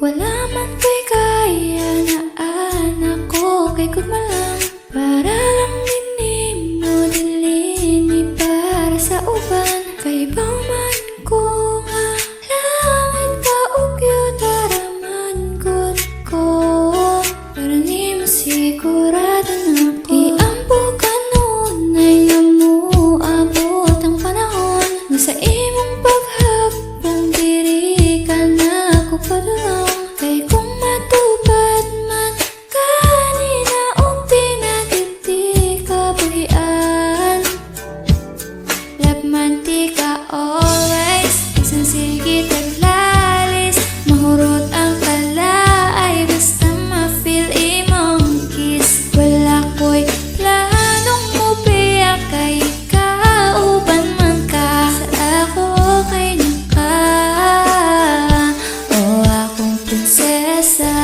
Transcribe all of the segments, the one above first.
Wala man ko'y kaya na anak ko kay kugmalang para lang minimo dilini para sa uban kay bauman ko nga langit ka ugyot araman gud ko para ni masigurado na ko iampo kanunay nga moabot ang panahon nga sa imong paghapong diri ka na ko padulong kay kung matupad man kanina og pinagiti kabuhian love man ti ka always isang sige taglalis mahurot ang kalaay basta ma-feel imong kiss wala ko'y planong mubiyak kay kauban man ka sa ako kay naka o akong prinsesa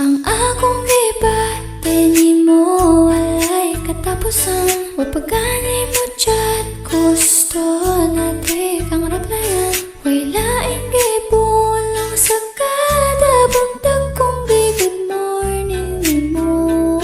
ang akong gibate nimo walay katapusan wa pagani mo chat gusto na di kang replyan way laing gibulang sa kada buntag kong good morning nimo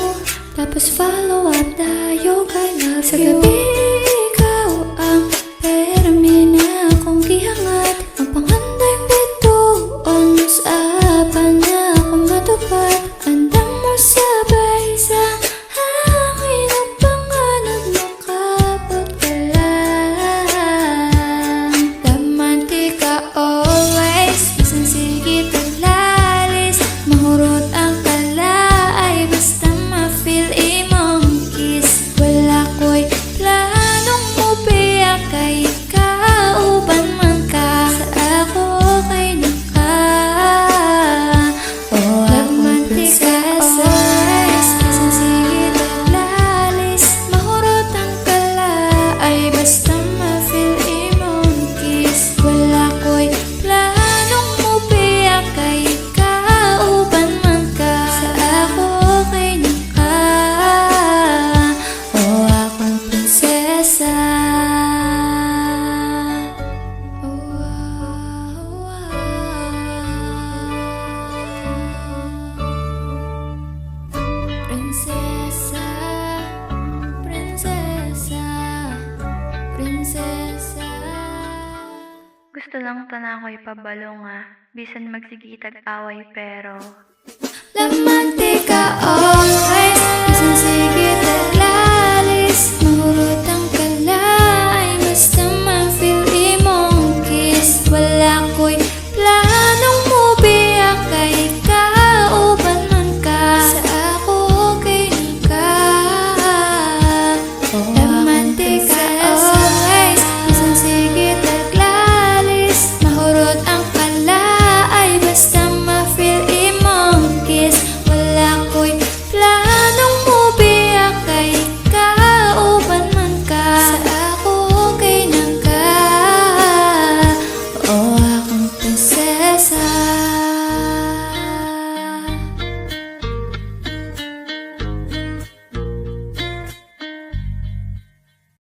tapos follow up dayo kay love sa gabi ikaw ang permina kong gihangat ang panganday bituon usapan na akong matupad andam mo sabay sa hangin ang panganod makabot ka lang damanti ka always isang sige taglalis mahurot ang kalaay basta ma-feel imong kiss wala ko'y planong mubiyak kay kauban man ka sa ako kay naka o akong prinsesa isang sige taglalis mahurot ang kalaay basta ma-feel imong kiss wala ko'y planong mubiyak kay kauban man ka sa ako kay naka o akong prinsesa prinsesa prinsesa prinsesa Gusto lang to na ako ipabalo nga, bisan magsigitag away pero Lamante ka always isang sige taglalis mahurot ang kalaay basta ma-feel imong kiss wala ko'y